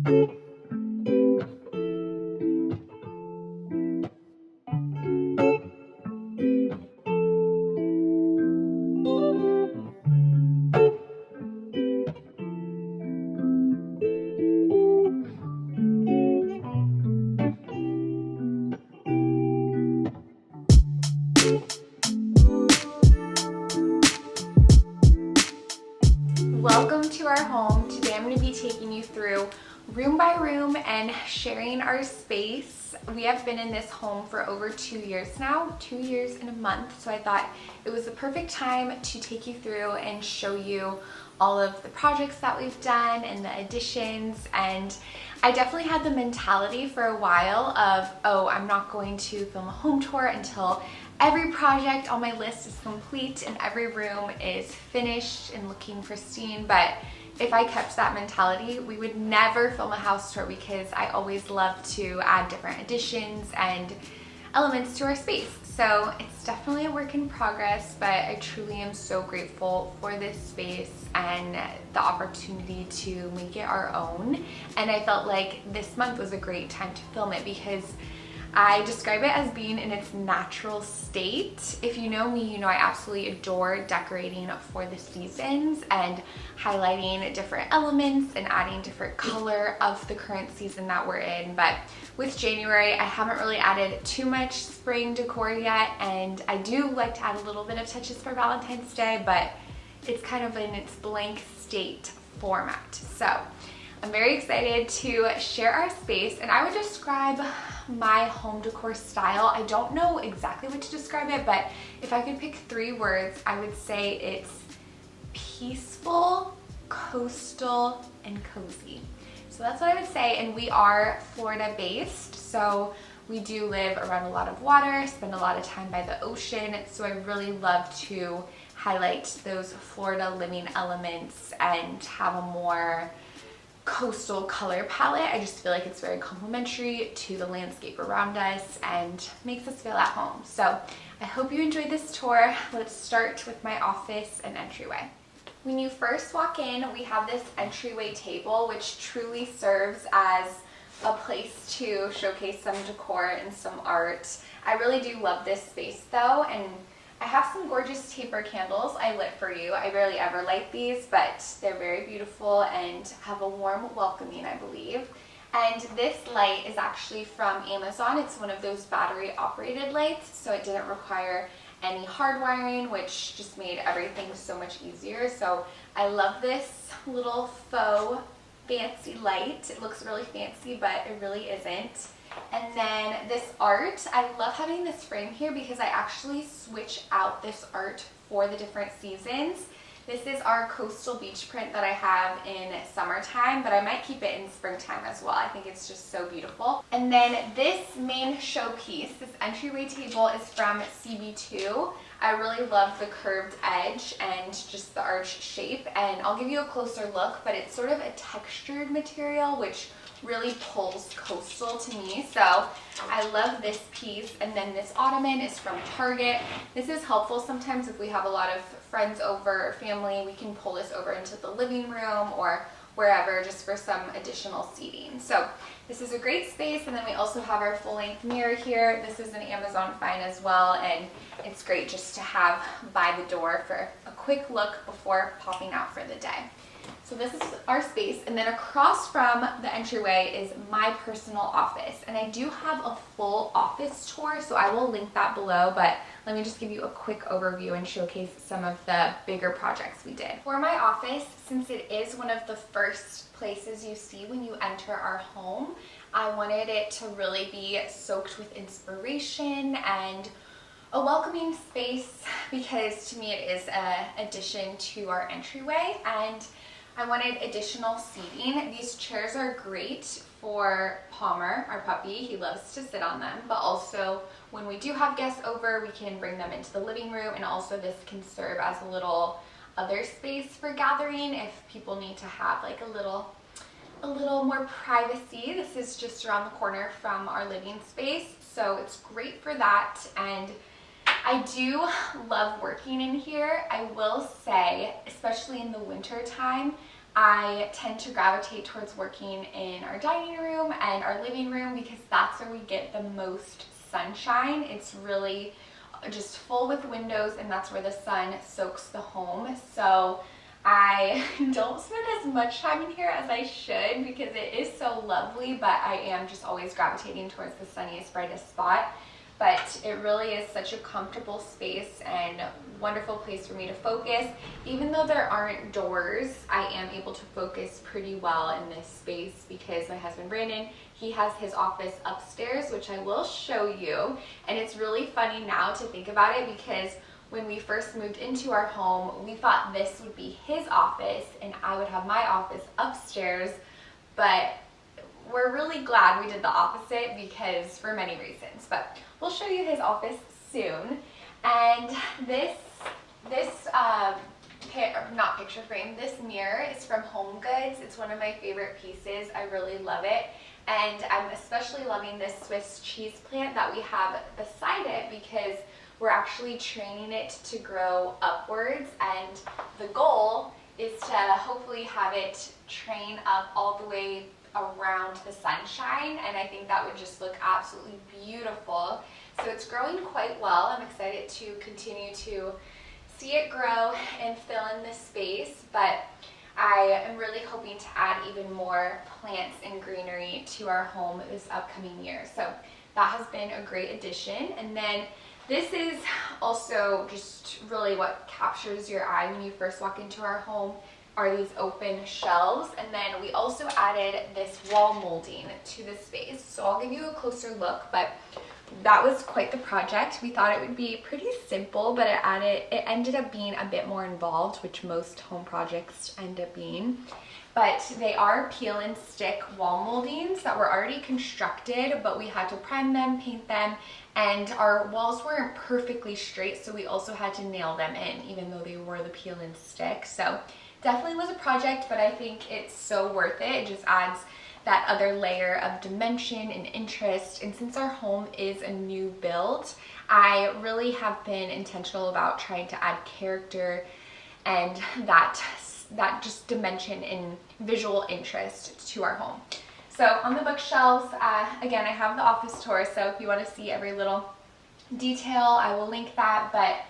Welcome to our home. Today I'm going to be taking you through room by room and sharing our space. We have been in this home for over 2 years now, 2 years and a month. So I thought it was the perfect time to take you through and show you all of the projects that we've done and the additions. And I definitely had the mentality for a while of, oh, I'm not going to film a home tour until every project on my list is complete and every room is finished and looking pristine. But if I kept that mentality, we would never film a house tour, because I always love to add different additions and elements to our space. So it's definitely a work in progress, but I truly am so grateful for this space and the opportunity to make it our own. And I felt like this month was a great time to film it, because I describe it as being in its natural state. If you know me, you know I absolutely adore decorating for the seasons and highlighting different elements and adding different color of the current season that we're in. But with January, I haven't really added too much spring decor yet, and I do like to add a little bit of touches for Valentine's Day, but it's kind of in its blank state format. So I'm very excited to share our space, and I would describe my home decor style. I don't know exactly what to describe it, but if I could pick 3 words, I would say it's peaceful, coastal, and cozy. So that's what I would say. And we are Florida based, so we do live around a lot of water, spend a lot of time by the ocean. So I really love to highlight those Florida living elements and have a more coastal color palette. I just feel like it's very complementary to the landscape around us and makes us feel at home. So I hope you enjoyed this tour. Let's start with my office and entryway. When you first walk in, we have this entryway table, which truly serves as a place to showcase some decor and some art. I really do love this space though, and I have some gorgeous taper candles I lit for you. I rarely ever light these, but they're very beautiful and have a warm welcoming, I believe. And this light is actually from Amazon. It's one of those battery operated lights, so it didn't require any hard wiring, which just made everything so much easier. So I love this little faux fancy light. It looks really fancy, but it really isn't. And then this art, I love having this frame here because I actually switch out this art for the different seasons. This is our coastal beach print that I have in summertime, but I might keep it in springtime as well. I think it's just so beautiful. And then this main showpiece, this entryway table, is from CB2. I really love the curved edge and just the arch shape, and I'll give you a closer look, but it's sort of a textured material, which really pulls coastal to me. So I love this piece. And then this ottoman is from Target. This is helpful sometimes if we have a lot of friends over or family. We can pull this over into the living room or wherever just for some additional seating. So this is a great space. And then we also have our full-length mirror here. This is an Amazon find as well, and it's great just to have by the door for a quick look before popping out for the day. So this is our space, and then across from the entryway is my personal office. And I do have a full office tour, so I will link that below, but let me just give you a quick overview and showcase some of the bigger projects we did. For my office, since it is one of the first places you see when you enter our home, I wanted it to really be soaked with inspiration and a welcoming space, because to me it is an addition to our entryway, and I wanted additional seating. These chairs are great for Palmer, our puppy. He loves to sit on them, but also when we do have guests over, we can bring them into the living room, and also this can serve as a little other space for gathering if people need to have like a little more privacy. This is just around the corner from our living space, so it's great for that. And I do love working in here. I will say, especially in the winter time, I tend to gravitate towards working in our dining room and our living room because that's where we get the most sunshine. It's really just full with windows, and that's where the sun soaks the home. So I don't spend as much time in here as I should because it is so lovely, but I am just always gravitating towards the sunniest, brightest spot. But it really is such a comfortable space and wonderful place for me to focus. Even though there aren't doors, I am able to focus pretty well in this space because my husband Brandon, he has his office upstairs, which I will show you. And it's really funny now to think about it because when we first moved into our home, we thought this would be his office and I would have my office upstairs, but we're really glad we did the opposite because for many reasons. But we'll show you his office soon. And this not picture frame, this mirror is from Home Goods. It's one of my favorite pieces. I really love it. And I'm especially loving this Swiss cheese plant that we have beside it because we're actually training it to grow upwards, and the goal is to hopefully have it train up all the way around the sunshine, and I think that would just look absolutely beautiful. So it's growing quite well. I'm excited to continue to see it grow and fill in this space, but I am really hoping to add even more plants and greenery to our home this upcoming year. So that has been a great addition. And then this is also just really what captures your eye when you first walk into our home are these open shelves. And then we also added this wall molding to the space. So I'll give you a closer look, but that was quite the project. We thought it would be pretty simple, but it ended up being a bit more involved, which most home projects end up being. But they are peel and stick wall moldings that were already constructed, but we had to prime them, paint them, and our walls weren't perfectly straight, so we also had to nail them in, even though they were the peel and stick. So definitely was a project, but I think it's so worth it. It just adds that other layer of dimension and interest. And since our home is a new build, I really have been intentional about trying to add character and that just dimension and visual interest to our home. So on the bookshelves, again, I have the office tour, so if you want to see every little detail, I will link that. But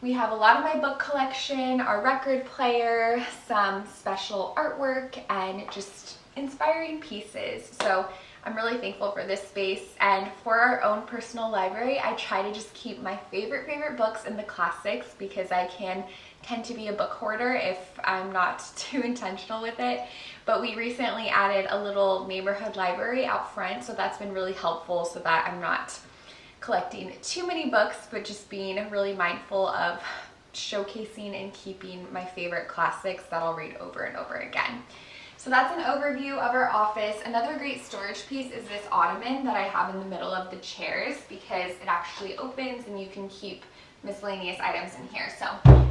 we have a lot of my book collection, our record player, some special artwork, and just inspiring pieces. So I'm really thankful for this space. And for our own personal library, I try to just keep my favorite books in the classics because I can tend to be a book hoarder if I'm not too intentional with it. But we recently added a little neighborhood library out front, so that's been really helpful so that I'm not collecting too many books, but just being really mindful of showcasing and keeping my favorite classics that I'll read over and over again. So that's an overview of our office. Another great storage piece is this ottoman that I have in the middle of the chairs because it actually opens and you can keep miscellaneous items in here. So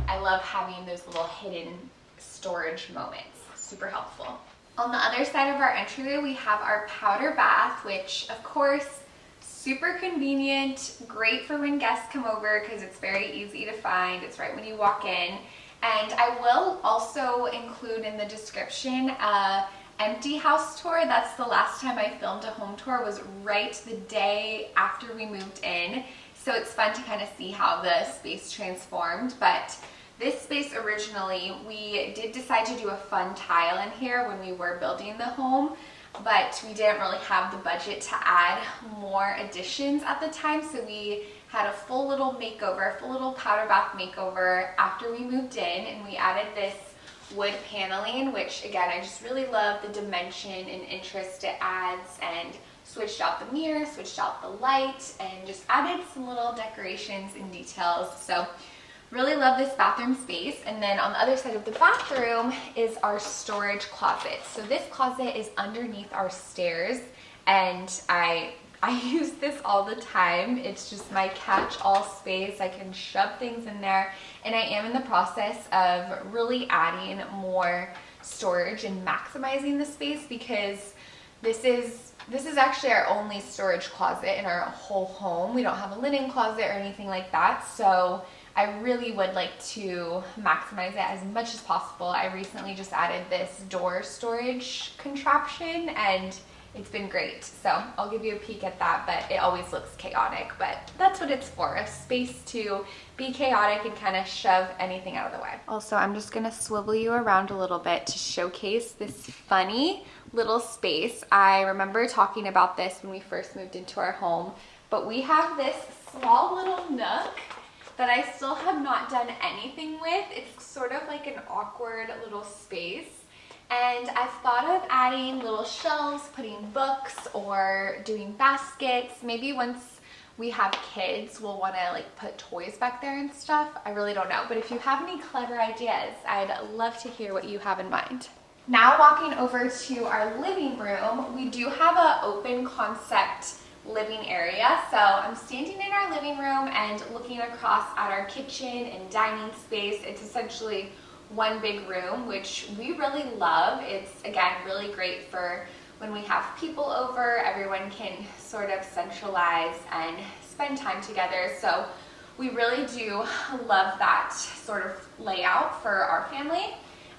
I love having those little hidden storage moments. Super helpful. On the other side of our entryway, we have our powder bath, which of course, super convenient, great for when guests come over because it's very easy to find. It's right when you walk in. And I will also include in the description a empty house tour. That's the last time I filmed a home tour, was right the day after we moved in. So it's fun to kind of see how the space transformed. But this space originally, we did decide to do a fun tile in here when we were building the home, but we didn't really have the budget to add more additions at the time. So we had a full little makeover, full little powder bath makeover after we moved in, and we added this wood paneling, which again, I just really love the dimension and interest it adds, and switched out the mirror, switched out the light, and just added some little decorations and details. So really love this bathroom space. And then on the other side of the bathroom is our storage closet. So this closet is underneath our stairs, and I use this all the time. It's just my catch-all space. I can shove things in there, and I am in the process of really adding more storage and maximizing the space because this is actually our only storage closet in our whole home. We don't have a linen closet or anything like that, so I really would like to maximize it as much as possible. I recently just added this door storage contraption and it's been great. So I'll give you a peek at that, but it always looks chaotic, but that's what it's for, a space to be chaotic and kind of shove anything out of the way. Also, I'm just gonna swivel you around a little bit to showcase this funny little space. I remember talking about this when we first moved into our home, but we have this small little nook that I still have not done anything with. It's sort of like an awkward little space. And I've thought of adding little shelves, putting books, or doing baskets. Maybe once we have kids, we'll want to like put toys back there and stuff. I really don't know. But if you have any clever ideas, I'd love to hear what you have in mind. Now walking over to our living room, we do have an open concept living area. So I'm standing in our living room and looking across at our kitchen and dining space. It's essentially one big room, which we really love. It's, again, really great for when we have people over. Everyone can sort of centralize and spend time together. So we really do love that sort of layout for our family.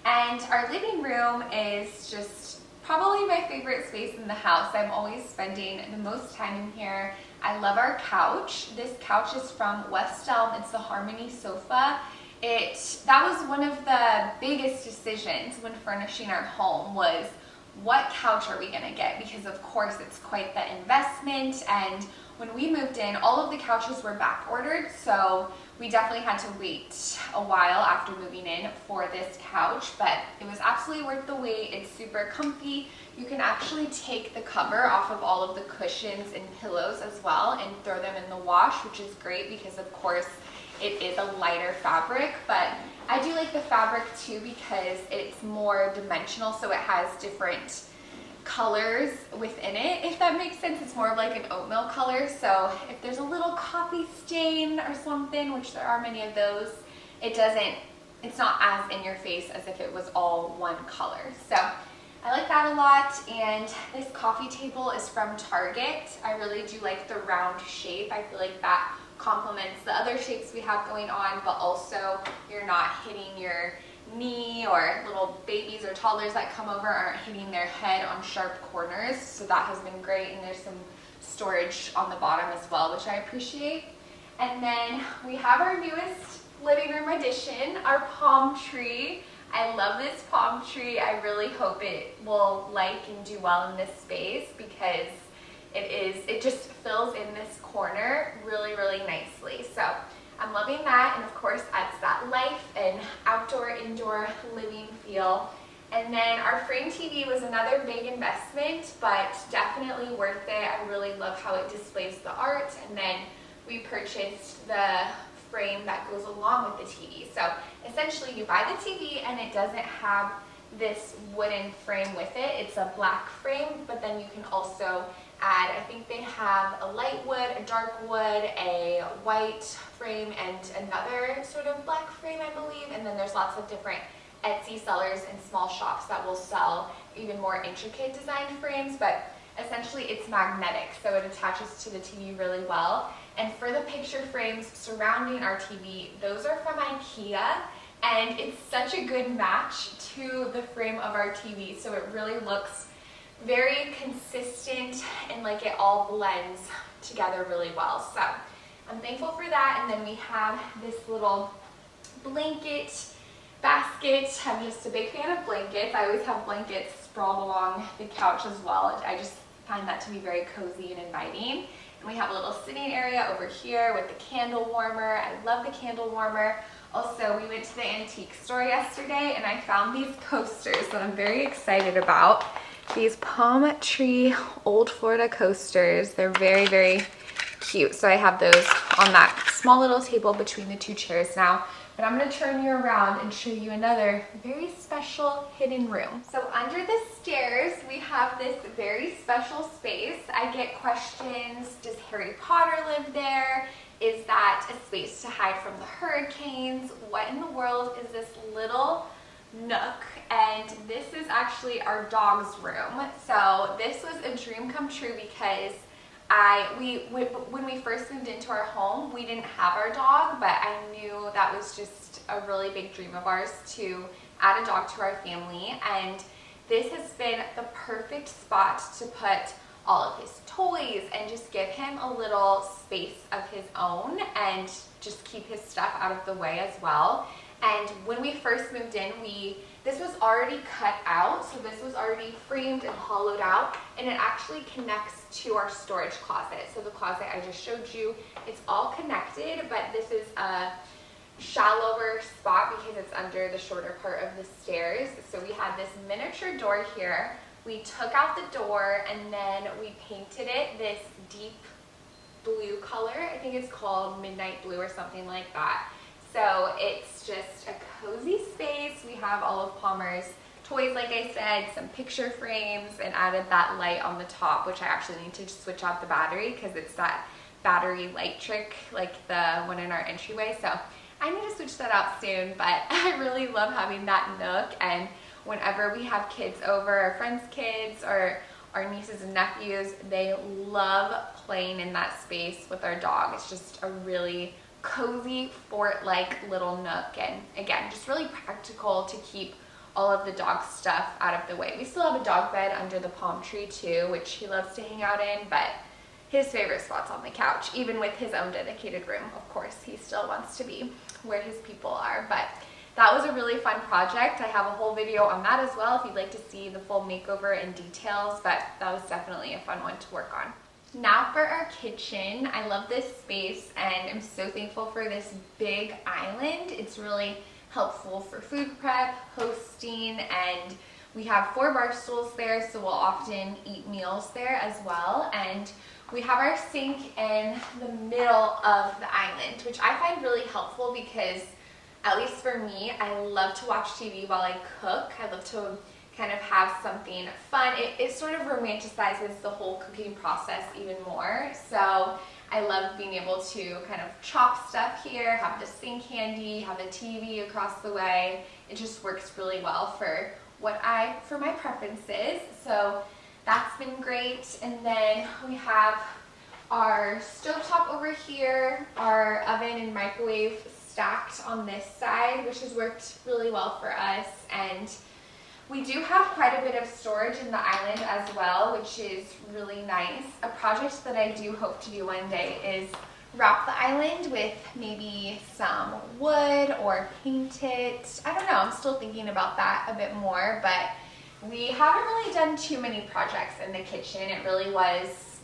And our living room is just probably my favorite space in the house. I'm always spending the most time in here. I love our couch. This couch is from West Elm. It's the Harmony sofa. That was one of the biggest decisions when furnishing our home, was what couch are we gonna get? Because of course it's quite the investment, and when we moved in, all of the couches were back ordered, so we definitely had to wait a while after moving in for this couch, but it was absolutely worth the wait. It's super comfy. You can actually take the cover off of all of the cushions and pillows as well and throw them in the wash, which is great because of course it is a lighter fabric, but I do like the fabric too because it's more dimensional, so it has different colors within it, if that makes sense. It's more of like an oatmeal color, so if there's a little coffee stain or something, which there are many of those, it's not as in your face as if it was all one color. So I like that a lot. And this coffee table is from Target. I really do like the round shape. I feel like that complements the other shapes we have going on, but also you're not hitting your knee, or little babies or toddlers that come over aren't hitting their head on sharp corners. So that has been great, and there's some storage on the bottom as well, which I appreciate. And then we have our newest living room addition, our palm tree. I love this palm tree. I really hope it will like and do well in this space because it just fills in this corner really, really nicely. So I'm loving that, and of course adds that life and outdoor, indoor living feel. And then our frame TV was another big investment, but definitely worth it. I really love how it displays the art. And then we purchased the frame that goes along with the TV. So essentially you buy the TV and it doesn't have this wooden frame with it. It's a black frame, but then you can also add, I think they have a light wood, a dark wood, a white frame, and another sort of black frame, I believe. And then there's lots of different Etsy sellers and small shops that will sell even more intricate design frames, but essentially it's magnetic, so it attaches to the TV really well. And for the picture frames surrounding our TV, those are from IKEA, and it's such a good match to the frame of our TV, so it really looks very consistent and like it all blends together really well. So I'm thankful for that. And then we have this little blanket basket. I'm just a big fan of blankets. I always have blankets sprawled along the couch as well. I just find that to be very cozy and inviting. And we have a little sitting area over here with the candle warmer. I love the candle warmer. Also, we went to the antique store yesterday and I found these coasters that I'm very excited about. These palm tree old Florida coasters. They're very, very cute. So I have those on that small little table between the two chairs now. But I'm going to turn you around and show you another very special hidden room. So under the stairs, we have this very special space. I get questions, does Harry Potter live there? Is that a space to hide from the hurricanes? What in the world is this little nook? And this is actually our dog's room. So this was a dream come true because when we first moved into our home, we didn't have our dog, but I knew that was just a really big dream of ours to add a dog to our family, and this has been the perfect spot to put all of his toys and just give him a little space of his own and just keep his stuff out of the way as well. And when we first moved in, this was already cut out, so this was already framed and hollowed out, and it actually connects to our storage closet. So the closet I just showed you, it's all connected, but this is a shallower spot because it's under the shorter part of the stairs. So we had this miniature door here. We took out the door and then we painted it this deep blue color. I think it's called midnight blue or something like that. So it's just a cozy space. We have all of Palmer's toys, like I said, some picture frames, and added that light on the top, which I actually need to switch out the battery because it's that battery light trick like the one in our entryway. So I need to switch that out soon, but I really love having that nook, and whenever we have kids over, our friends' kids or our nieces and nephews, they love playing in that space with our dog. It's just a really cozy fort-like little nook, and again, just really practical to keep all of the dog stuff out of the way. We still have a dog bed under the palm tree too, which he loves to hang out in, but his favorite spot's on the couch. Even with his own dedicated room, of course, he still wants to be where his people are. But that was a really fun project. I have a whole video on that as well if you'd like to see the full makeover and details, but that was definitely a fun one to work on. Now for our kitchen. I love this space and I'm so thankful for this big island. It's really helpful for food prep, hosting, and we have 4 bar stools there, so we'll often eat meals there as well. And we have our sink in the middle of the island, which I find really helpful because, at least for me, I love to watch TV while I cook. I love to kind of have something fun. It sort of romanticizes the whole cooking process even more. So I love being able to kind of chop stuff here, have the sink handy, have a TV across the way. It just works really well for my preferences. So that's been great. And then we have our stovetop over here, our oven and microwave stacked on this side, which has worked really well for us. And we do have quite a bit of storage in the island as well, which is really nice. A project that I do hope to do one day is wrap the island with maybe some wood or paint it. I don't know, I'm still thinking about that a bit more, but we haven't really done too many projects in the kitchen. It really was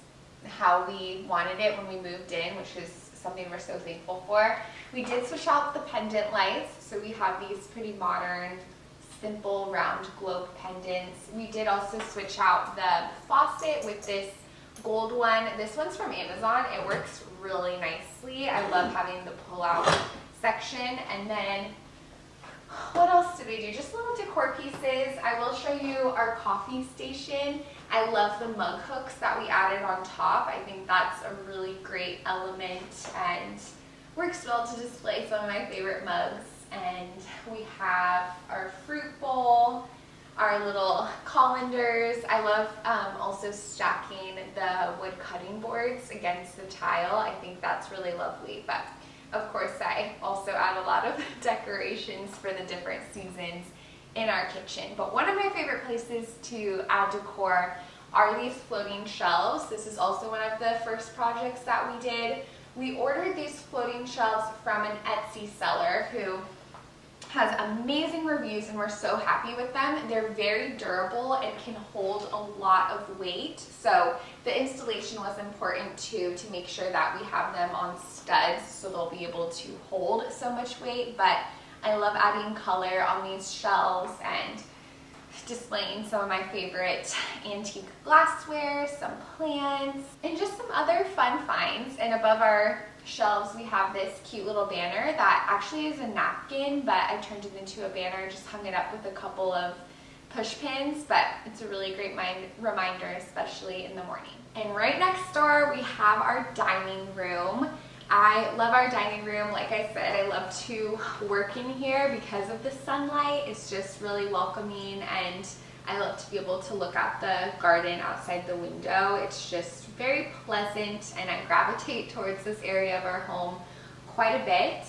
how we wanted it when we moved in, which is something we're so thankful for. We did switch out the pendant lights, so we have these pretty modern, simple round globe pendants. We did also switch out the faucet with this gold one. This one's from Amazon. It works really nicely. I love having the pull-out section. And then what else did we do? Just little decor pieces. I will show you our coffee station. I love the mug hooks that we added on top. I think that's a really great element and works well to display some of my favorite mugs. And we have our fruit bowl, our little colanders. I love also stacking the wood cutting boards against the tile. I think that's really lovely. But of course, I also add a lot of decorations for the different seasons in our kitchen. But one of my favorite places to add decor are these floating shelves. This is also one of the first projects that we did. We ordered these floating shelves from an Etsy seller who has amazing reviews and we're so happy with them. They're very durable and can hold a lot of weight. So the installation was important too, to make sure that we have them on studs so they'll be able to hold so much weight. But I love adding color on these shelves and displaying some of my favorite antique glassware, some plants, and just some other fun finds. And above our shelves we have this cute little banner that actually is a napkin, but I turned it into a banner, just hung it up with a couple of push pins, but it's a really great reminder, especially in the morning. And right next door we have our dining room. I love our dining room. Like I said, I love to work in here because of the sunlight. It's just really welcoming and I love to be able to look at the garden outside the window. It's just very pleasant, and I gravitate towards this area of our home quite a bit.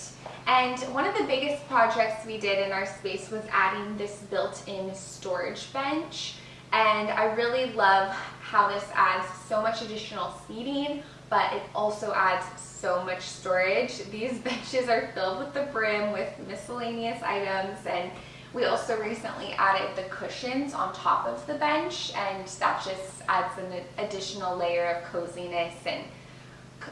And one of the biggest projects we did in our space was adding this built-in storage bench. And I really love how this adds so much additional seating, but it also adds so much storage. These benches are filled with the brim with miscellaneous items, and we also recently added the cushions on top of the bench, and that just adds an additional layer of coziness and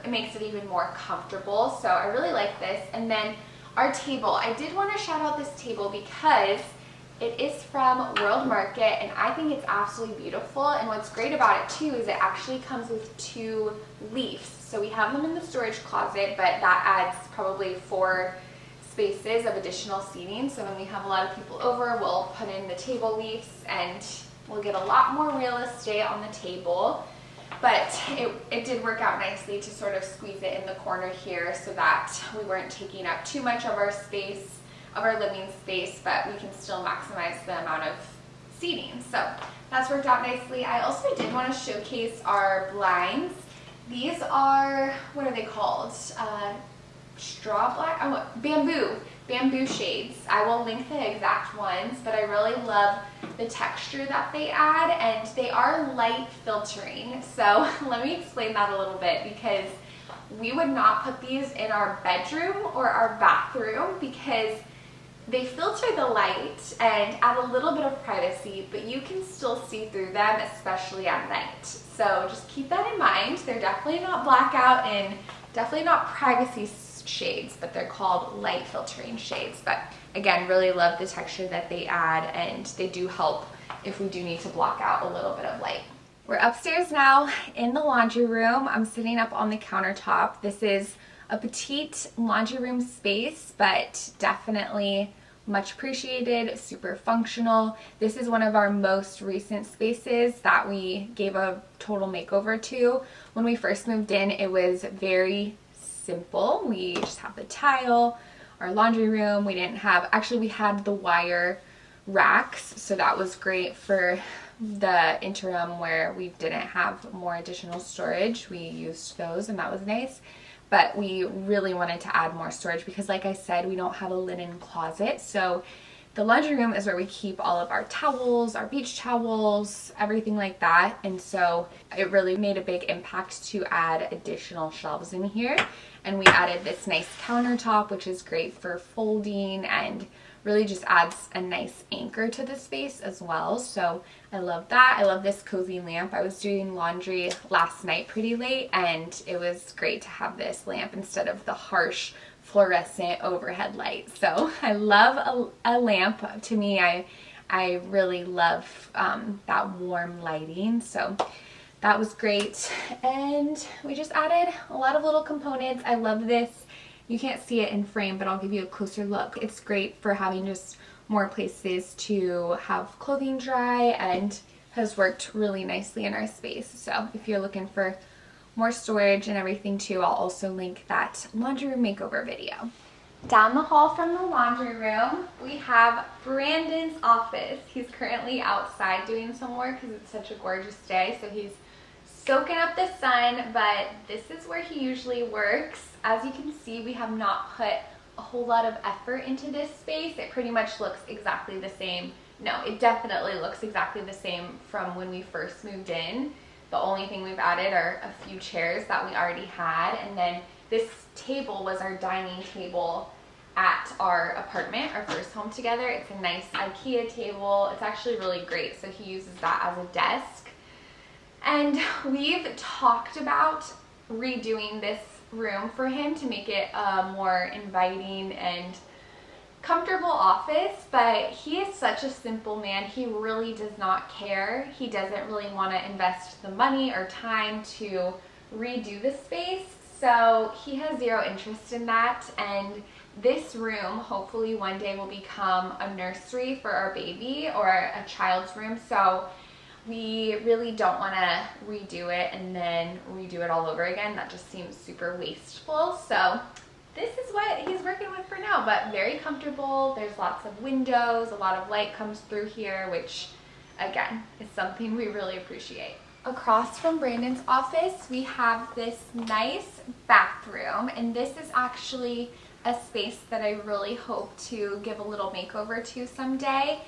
it makes it even more comfortable. So I really like this. And then our table, I did want to shout out this table because it is from World Market, and I think it's absolutely beautiful. And what's great about it too is it actually comes with 2 leaves. So we have them in the storage closet, but that adds probably 4 spaces of additional seating. So when we have a lot of people over, we'll put in the table leaves and we'll get a lot more real estate on the table. But it did work out nicely to sort of squeeze it in the corner here so that we weren't taking up too much of our space, of our living space, but we can still maximize the amount of seating. So that's worked out nicely. I also did want to showcase our blinds. These are, what are they called? Straw black? Oh, bamboo shades. I will link the exact ones, but I really love the texture that they add, and they are light filtering. So let me explain that a little bit, because we would not put these in our bedroom or our bathroom because they filter the light and add a little bit of privacy, but you can still see through them, especially at night. So just keep that in mind. They're definitely not blackout and definitely not privacy shades, but they're called light filtering shades. But again, really love the texture that they add, and they do help if we do need to block out a little bit of light. We're upstairs now in the laundry room. I'm sitting up on the countertop. This is a petite laundry room space, but definitely much appreciated, super functional. This is one of our most recent spaces that we gave a total makeover to. When we first moved in, it was very simple. We just have the tile, our laundry room. We didn't have, actually we had the wire racks, so that was great for the interim where we didn't have more additional storage. We used those and that was nice. But we really wanted to add more storage because, like I said, we don't have a linen closet. So the laundry room is where we keep all of our towels, our beach towels, everything like that. And so it really made a big impact to add additional shelves in here. And we added this nice countertop, which is great for folding and really just adds a nice anchor to the space as well. So I love that. I love this cozy lamp. I was doing laundry last night pretty late, and it was great to have this lamp instead of the harsh fluorescent overhead light. So I love a lamp. To me, I really love that warm lighting. So that was great. And we just added a lot of little components. I love this. You can't see it in frame, but I'll give you a closer look. It's great for having just more places to have clothing dry, and has worked really nicely in our space. So if you're looking for more storage and everything too, I'll also link that laundry room makeover video. Down the hall from the laundry room, we have Brandon's office. He's currently outside doing some work because it's such a gorgeous day, so he's soaking up the sun, but this is where he usually works. As you can see, we have not put a whole lot of effort into this space. It pretty much looks exactly the same. No, it definitely looks exactly the same from when we first moved in. The only thing we've added are a few chairs that we already had, and then this table was our dining table at our apartment, our first home together. It's a nice IKEA table. It's actually really great, so he uses that as a desk. And we've talked about redoing this room for him to make it a more inviting and comfortable office, but he is such a simple man. He really does not care. He doesn't really want to invest the money or time to redo the space, so he has zero interest in that. And this room hopefully one day will become a nursery for our baby or a child's room, so we really don't want to redo it and then redo it all over again. That just seems super wasteful. So this is what he's working with for now, but very comfortable. There's lots of windows, a lot of light comes through here, which again, is something we really appreciate. Across from Brandon's office, we have this nice bathroom, and this is actually a space that I really hope to give a little makeover to someday.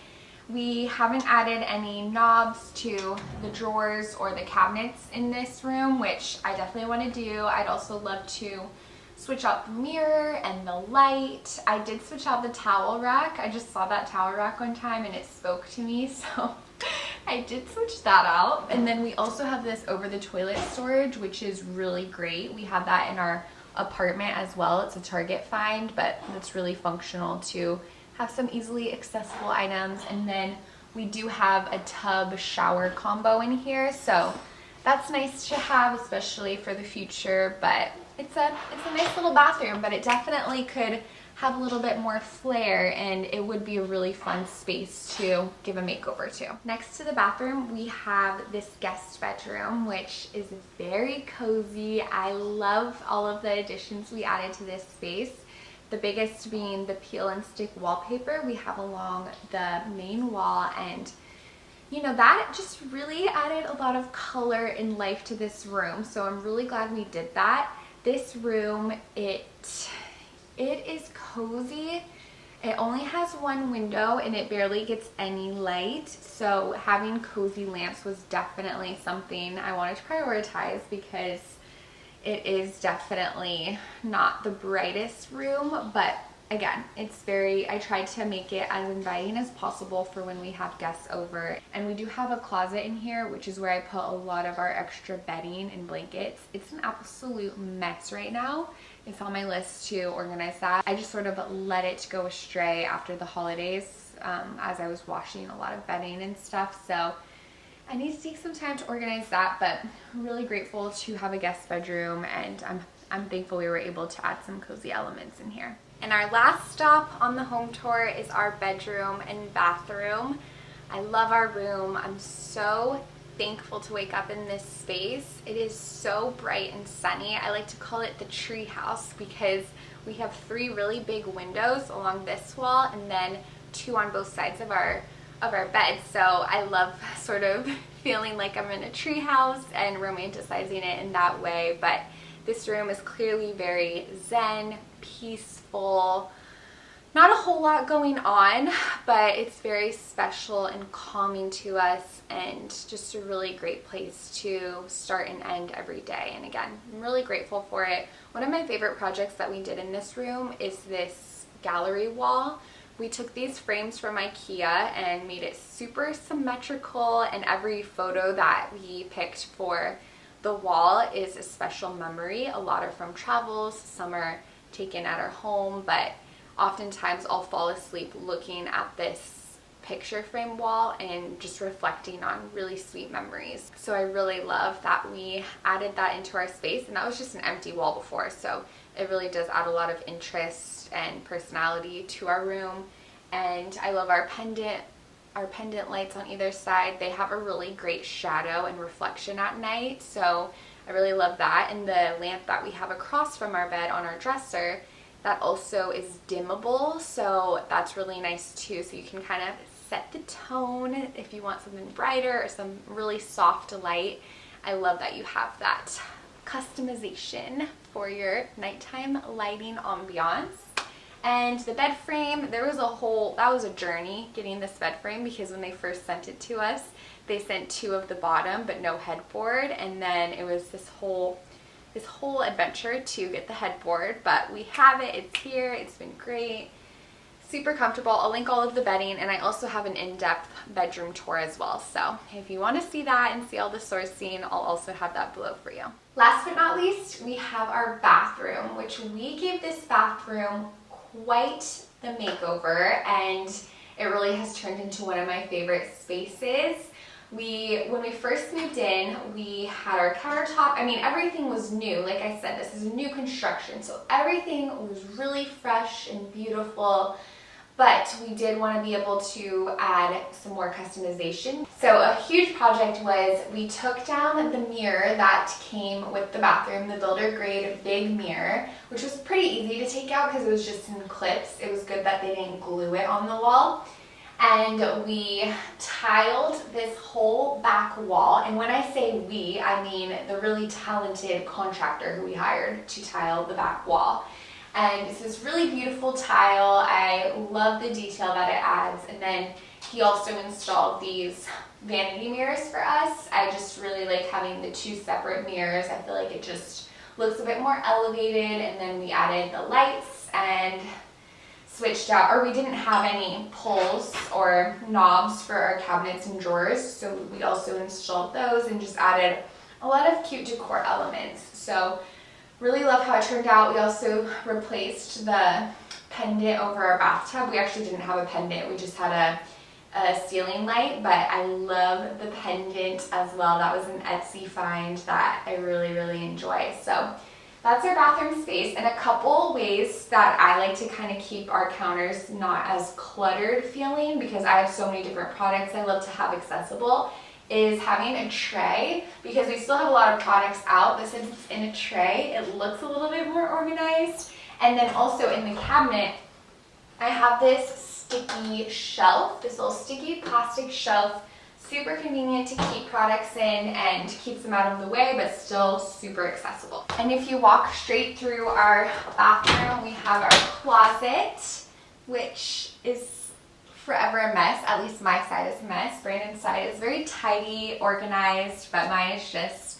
We haven't added any knobs to the drawers or the cabinets in this room, which I definitely want to do. I'd also love to switch out the mirror and the light. I did switch out the towel rack. I just saw that towel rack one time and it spoke to me, so I did switch that out. And then we also have this over the toilet storage, which is really great. We have that in our apartment as well. It's a Target find, but it's really functional to have some easily accessible items. And then we do have a tub shower combo in here, so that's nice to have, especially for the future. But it's a nice little bathroom, but it definitely could have a little bit more flair, and it would be a really fun space to give a makeover to. Next to the bathroom, we have this guest bedroom, which is very cozy. I love all of the additions we added to this space. The biggest being the peel and stick wallpaper we have along the main wall, and you know, that just really added a lot of color and life to this room, so I'm really glad we did that. This room, it is cozy. It only has one window and it barely gets any light, so having cozy lamps was definitely something I wanted to prioritize, because it is definitely not the brightest room, but again, I tried to make it as inviting as possible for when we have guests over. And we do have a closet in here, which is where I put a lot of our extra bedding and blankets. It's an absolute mess right now. It's on my list to organize that. I just sort of let it go astray after the holidays as I was washing a lot of bedding and stuff. So I need to take some time to organize that, but I'm really grateful to have a guest bedroom, and I'm thankful we were able to add some cozy elements in here. And our last stop on the home tour is our bedroom and bathroom. I love our room. I'm so thankful to wake up in this space. It is so bright and sunny. I like to call it the tree house because we have 3 really big windows along this wall and then 2 on both sides of our bed. So I love sort of feeling like I'm in a tree house and romanticizing it in that way. But this room is clearly very zen, peaceful, not a whole lot going on, but it's very special and calming to us, and just a really great place to start and end every day. And again, I'm really grateful for it. One of my favorite projects that we did in this room is this gallery wall. We took these frames from IKEA and made it super symmetrical, and every photo that we picked for the wall is a special memory. A lot are from travels, some are taken at our home, but oftentimes I'll fall asleep looking at this picture frame wall and just reflecting on really sweet memories. So I really love that we added that into our space, and that was just an empty wall before, so it really does add a lot of interest and personality to our room. And I love our pendant lights on either side. They have a really great shadow and reflection at night, so I really love that. And the lamp that we have across from our bed on our dresser, that also is dimmable, so that's really nice too. So you can kind of set the tone if you want something brighter or some really soft light. I love that you have that customization for your nighttime lighting ambiance. And the bed frame, that was a journey getting this bed frame, because when they first sent it to us, they sent 2 of the bottom but no headboard, and then it was this whole adventure to get the headboard. But we have it, it's here, it's been great, super comfortable. I'll link all of the bedding, and I also have an in-depth bedroom tour as well, so if you want to see that and see all the sourcing, I'll also have that below for you. Last but not least, we have our bathroom, which we gave this bathroom quite the makeover, and it really has turned into one of my favorite spaces. When we first moved in, we had our countertop. I mean, everything was new. Like I said, this is a new construction, so everything was really fresh and beautiful. But we did want to be able to add some more customization. So a huge project was we took down the mirror that came with the bathroom, the builder grade big mirror, which was pretty easy to take out because it was just in clips. It was good that they didn't glue it on the wall. and we tiled this whole back wall. And when I say we, I mean the really talented contractor who we hired to tile the back wall. And it's this really beautiful tile. I love the detail that it adds. And then he also installed these vanity mirrors for us. I just really like having the two separate mirrors. I feel like it just looks a bit more elevated. And then we added the lights and switched out, or we didn't have any pulls or knobs for our cabinets and drawers, so we also installed those and just added a lot of cute decor elements. So really love how it turned out. We also replaced the pendant over our bathtub. We actually didn't have a pendant, we just had a ceiling light, but I love the pendant as well. That was an Etsy find that I really enjoy. So that's our bathroom space, and a couple ways that I like to kind of keep our counters not as cluttered feeling, because I have so many different products I love to have accessible, is having a tray, because we still have a lot of products out, but since it's in a tray, it looks a little bit more organized. And then also in the cabinet, I have this sticky shelf, this little sticky plastic shelf. Super convenient to keep products in and keeps them out of the way, but still super accessible. And if you walk straight through our bathroom, we have our closet, which is forever a mess. At least my side is a mess. Brandon's side is very tidy, organized, but mine is just,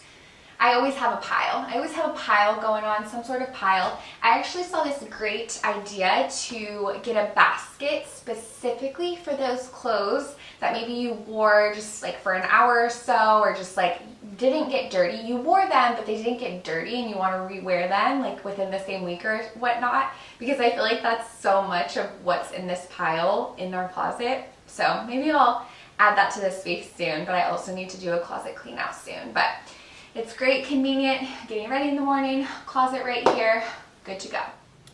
I always have a pile. I always have a pile going on, some sort of pile. I actually saw this great idea to get a basket specifically for those clothes that maybe you wore just like for an hour or so, or just like didn't get dirty. You wore them, but they didn't get dirty, and you want to rewear them like within the same week or whatnot, because I feel like that's so much of what's in this pile in our closet. So maybe I'll add that to the space soon, but I also need to do a closet clean out soon. But it's great, convenient, getting ready in the morning, closet right here, good to go.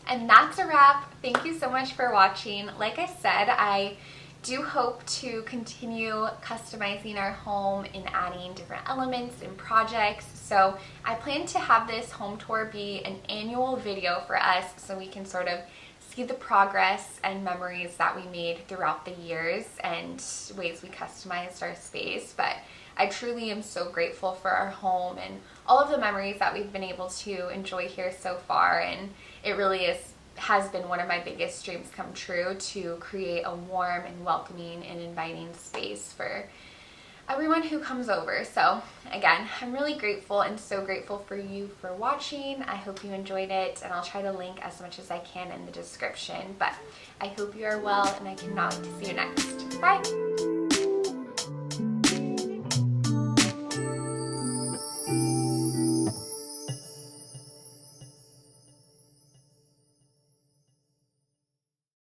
And that's a wrap. Thank you so much for watching. Like I said, I do hope to continue customizing our home and adding different elements and projects. So I plan to have this home tour be an annual video for us, so we can sort of see the progress and memories that we made throughout the years and ways we customized our space. But I truly am so grateful for our home and all of the memories that we've been able to enjoy here so far, and it really has been one of my biggest dreams come true, to create a warm and welcoming and inviting space for everyone who comes over. So again, I'm really grateful, and so grateful for you for watching. I hope you enjoyed it, and I'll try to link as much as I can in the description. But I hope you are well, and I cannot wait to see you next. Bye!